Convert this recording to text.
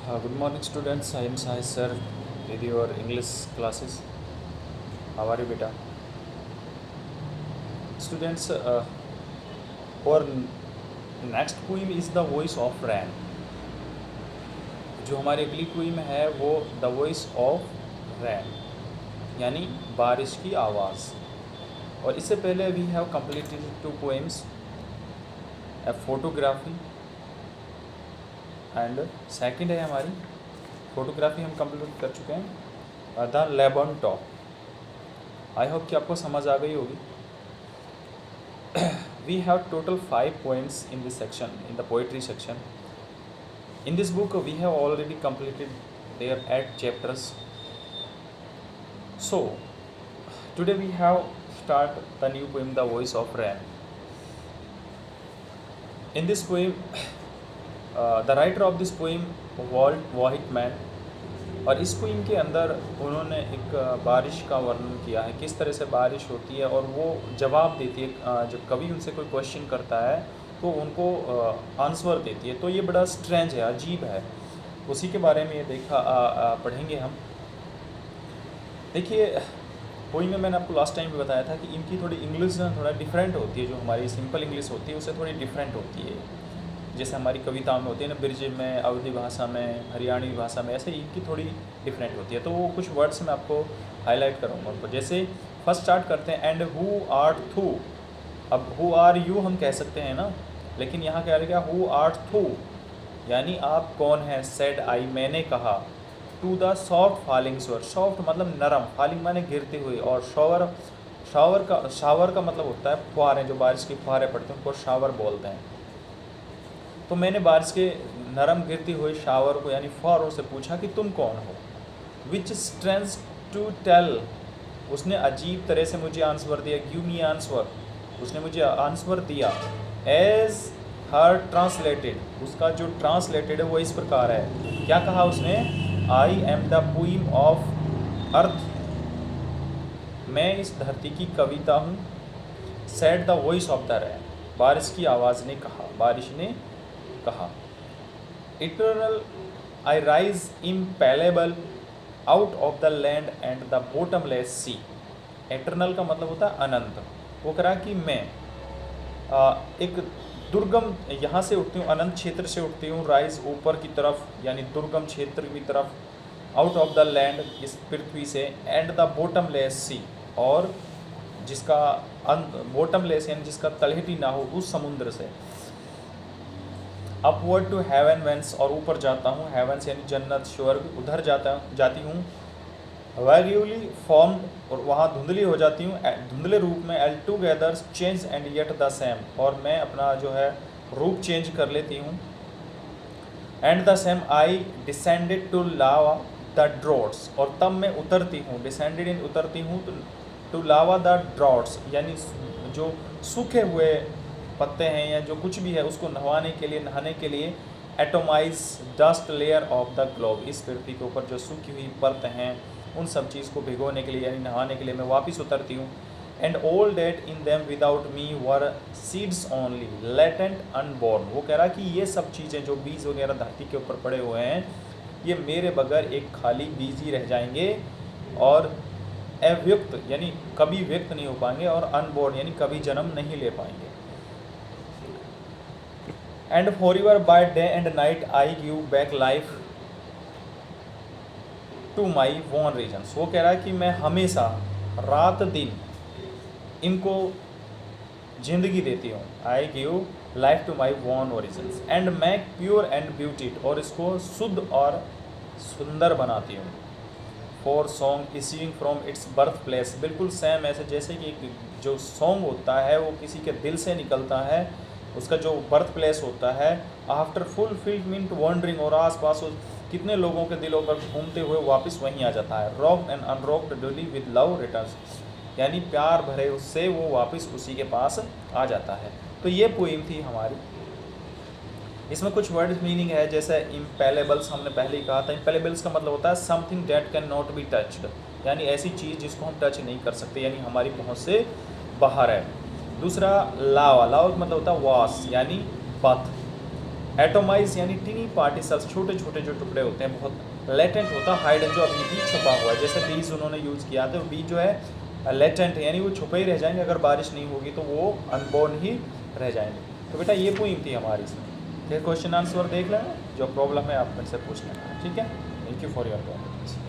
Good morning, students. I am Sai sir with your English classes. How are you, beta? Students, our next poem is The Voice of Rain. जो हमारी अगली poem है वो the voice of रैन यानी बारिश की आवाज़। और इससे पहले we have completed 2 poems, a photography and second है हमारी फोटोग्राफी हम कंप्लीट कर चुके हैं द लेबन टॉप। आई होप कि आपको समझ आ गई होगी। We have total 5 poems in this section, in the poetry section. In this book we have already completed their 8 chapters. So today we have start the new poem The Voice of Rain. In this poem the writer of this poem Walt Whitman, और इस poem के अंदर उन्होंने एक बारिश का वर्णन किया है, किस तरह से बारिश होती है और वो जवाब देती है। जब कभी उनसे कोई क्वेश्चन करता है तो उनको आंसर देती है। तो ये बड़ा स्ट्रेंज है, अजीब है। उसी के बारे में ये पढ़ेंगे हम। देखिए, पोइम में मैंने आपको लास्ट टाइम भी बताया था कि इनकी थोड़ी इंग्लिश ना थोड़ा डिफरेंट होती है। जो हमारी सिंपल इंग्लिश होती है उससे थोड़ी डिफरेंट होती है। जैसे हमारी कविताओं में होती है ना, ब्रिज में, अवधी भाषा में, हरियाणवी भाषा में, ऐसे इनकी थोड़ी डिफरेंट होती है। तो वो कुछ वर्ड्स मैं आपको हाईलाइट करूँगा उनको। जैसे फर्स्ट स्टार्ट करते हैं, एंड हु आर्ट थू। अब हु आर यू हम कह सकते हैं ना, लेकिन यहाँ क्या रहेगा, हु आर्ट थू यानी आप कौन हैं। सेड आई मैंने कहा, टू द सॉफ्ट फॉलिंग स्वर। सॉफ्ट मतलब नरम, फॉलिंग माने गिरते हुए, और शावर का मतलब होता है फुहारे, जो बारिश की फुहारे पड़ते हैं उनको शावर बोलते हैं। तो मैंने बारिश के नरम गिरती हुई शावर को यानी फुहारों से पूछा कि तुम कौन हो। विच स्ट्रेंस टू टेल, उसने अजीब तरह से मुझे आंसर दिया। गिव मी आंसर, उसने मुझे आंसर दिया। एज हर ट्रांसलेटेड, उसका जो ट्रांसलेटेड है वो इस प्रकार है। क्या कहा उसने, I am the poem of earth, मैं इस धरती की कविता हूँ। Said the voice of the rain, बारिश की आवाज़ ने कहा, बारिश ने कहा। Eternal I rise impalpable out of the land and the bottomless sea. Eternal का मतलब होता है अनंत। वो कह रहा कि मैं एक दुर्गम यहाँ से उठती हूँ, अनंत क्षेत्र से उठती हूँ। राइज ऊपर की तरफ यानी दुर्गम क्षेत्र की तरफ, आउट ऑफ द लैंड इस पृथ्वी से, एंड द बॉटमलेस सी और जिसका बॉटमलेस यानी जिसका तलहटी ना हो, उस समुद्र से। अपवर्ड टू हेवन वेंस, और ऊपर जाता हूँ। हेवंस यानी जन्नत, स्वर्ग, उधर जाती हूँ। वैग्यूली फॉर्म्ड, और वहाँ धुंधली हो जाती हूँ, धुंधले रूप में। L together change and yet the same, और मैं अपना जो है रूप चेंज कर लेती हूँ। And the same I descended to lava the droughts, और तब मैं उतरती हूँ। डिसेंडेड इन उतरती हूँ, टू लावा द ड्रॉट्स यानी जो सूखे हुए पत्ते हैं या जो कुछ भी है उसको नहाने के लिए। Atomise dust layer of the globe, इस पृथ्वी के ऊपर जो सूखी हुई परत हैं उन सब चीज़ को भिगोने के लिए यानी नहाने के लिए मैं वापस उतरती हूँ। And all that in them without me were seeds only latent unborn, वो कह रहा कि ये सब चीज़ें जो बीज वगैरह धरती के ऊपर पड़े हुए हैं ये मेरे बगैर एक खाली बीज ही रह जाएंगे, और अव्यक्त यानी कभी व्यक्त नहीं हो पाएंगे, और अनबॉर्न यानी कभी जन्म नहीं ले पाएंगे। And for your by day and night I give back life to my own reasons, वो कह रहा है कि मैं हमेशा रात दिन इनको जिंदगी देती हूँ। I give life to my own origins and make pure and beautify, और इसको शुद्ध और सुंदर बनाती हूँ। For song issuing from its birth place, बिल्कुल सेम ऐसे जैसे कि जो सॉन्ग होता है वो किसी के दिल से निकलता है, उसका जो बर्थ प्लेस होता है। आफ्टर फुलफिलमेंट वॉन्डरिंग, और आस पास कितने लोगों के दिलों पर घूमते हुए वापस वहीं आ जाता है। Rocked and unrocked duly with love returns, यानी प्यार भरे उससे वो वापस उसी के पास आ जाता है। तो ये पोइम थी हमारी। इसमें कुछ वर्ड मीनिंग है, जैसे इम्पेलेबल्स हमने पहले ही कहा था। इम्पेलेबल्स का मतलब होता है something date can not be touched, यानी ऐसी चीज़ जिसको हम टच नहीं कर सकते, यानी हमारी पहुँच से बाहर है। दूसरा लावा, लावा का मतलब होता है वास यानी पथ। एटोमाइज यानी टिनी पार्टिकल्स, छोटे छोटे जो टुकड़े होते हैं, बहुत लेटेंट होता, हाइडन जो अभी भी छुपा हुआ है, जैसे बीज उन्होंने यूज़ किया था, बीज जो है लेटेंट है, यानी वो छुपे ही रह जाएंगे, अगर बारिश नहीं होगी तो वो अनबोर्न ही रह जाएंगे। तो बेटा ये पोइम थी हमारी इसमें। फिर क्वेश्चन आंसर देख लेना, जो प्रॉब्लम है आप मुझसे पूछ लेना, ठीक है। Thank you for your confidence.